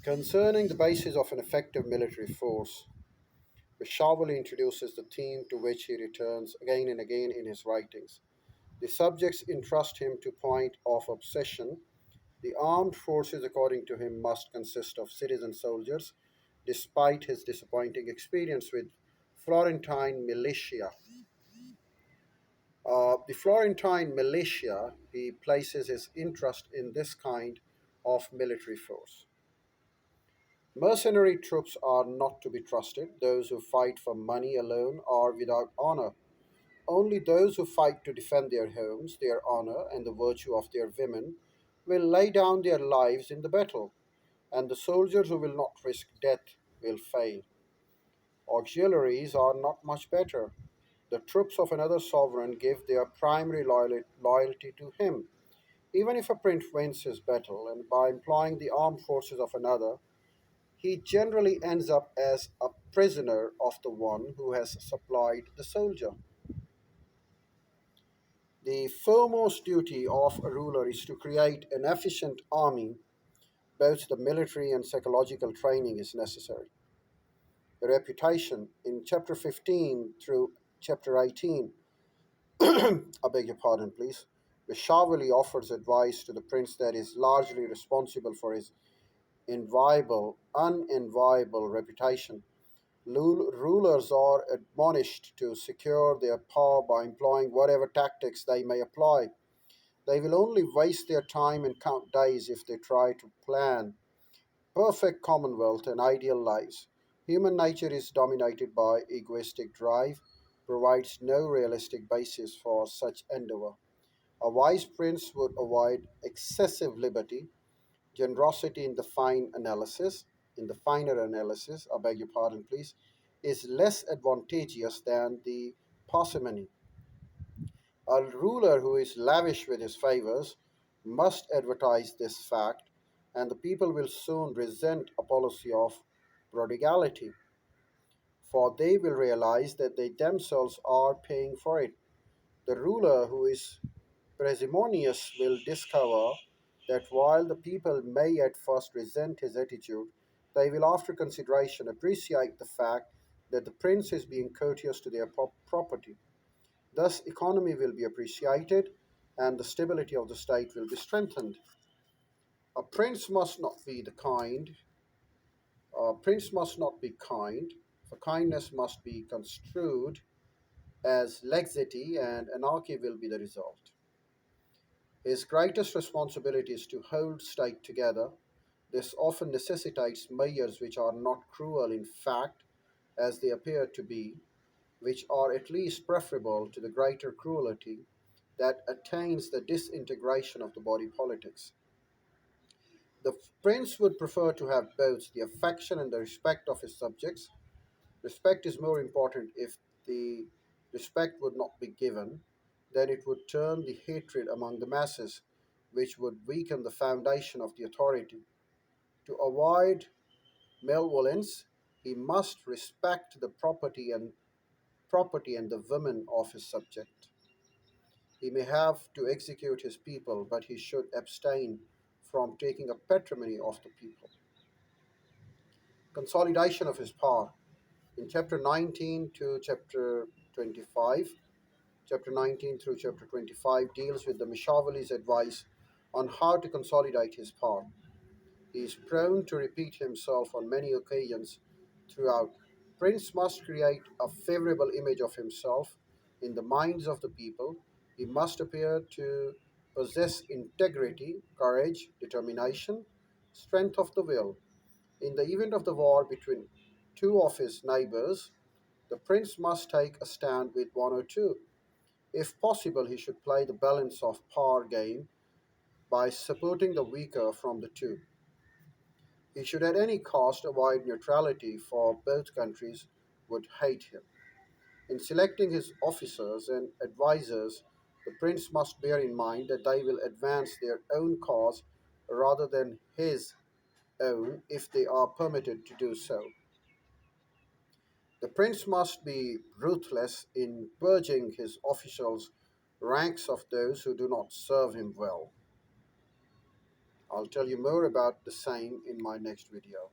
Concerning the basis of an effective military force, Peshawali introduces the theme to which he returns again and again in his writings. The subjects entrust him to point of obsession. The armed forces, according to him, must consist of citizen soldiers, despite his disappointing experience with Florentine militia. The Florentine militia, he places his interest in this kind of military force. Mercenary troops are not to be trusted. Those who fight for money alone are without honor. Only those who fight to defend their homes, their honor, and the virtue of their women will lay down their lives in the battle, and the soldiers who will not risk death will fail. Auxiliaries are not much better. The troops of another sovereign give their primary loyalty to him. Even if a prince wins his battle, and by employing the armed forces of another, he generally ends up as a prisoner of the one who has supplied the soldier. The foremost duty of a ruler is to create an efficient army. Both the military and psychological training is necessary. The reputation in chapter 15 through chapter 18, I beg your pardon, please. Vishawali offers advice to the prince that is largely responsible for his unenviable reputation. Rulers are admonished to secure their power by employing whatever tactics they may apply. They will only waste their time and count days if they try to plan perfect commonwealth and ideal lives. Human nature is dominated by egoistic drive, provides no realistic basis for such endeavor. A wise prince would avoid excessive liberty, generosity in the finer analysis, I beg your pardon, please, is less advantageous than the parsimony. A ruler who is lavish with his favors must advertise this fact, and the people will soon resent a policy of prodigality, for they will realize that they themselves are paying for it. The ruler who is parsimonious will discover that while the people may at first resent his attitude, they will, after consideration, appreciate the fact that the prince is being courteous to their property. Thus, economy will be appreciated and the stability of the state will be strengthened. A prince must not be the kind, a prince must not be kind, for kindness must be construed as laxity, and anarchy will be the result. His greatest responsibility is to hold state together. This often necessitates measures which are not cruel in fact, as they appear to be, which are at least preferable to the greater cruelty that attains the disintegration of the body politics. The prince would prefer to have both the affection and the respect of his subjects. Respect is more important. If the respect would not be given, then it would turn the hatred among the masses, which would weaken the foundation of the authority. To avoid malevolence, he must respect the property and the women of his subject. He may have to execute his people, but he should abstain from taking a patrimony of the people. Consolidation of his power. In chapter 19 to chapter 25, chapter 19 through chapter 25 deals with the Mishawali's advice on how to consolidate his power. He is prone to repeat himself on many occasions throughout. Prince must create a favorable image of himself in the minds of the people. He must appear to possess integrity, courage, determination, strength of the will. In the event of the war between two of his neighbors, the prince must take a stand with one or two. If possible, he should play the balance of power game by supporting the weaker from the two. He should at any cost avoid neutrality, for both countries would hate him. In selecting his officers and advisers, the prince must bear in mind that they will advance their own cause rather than his own if they are permitted to do so. The prince must be ruthless in purging his officials' ranks of those who do not serve him well. I'll tell you more about the same in my next video.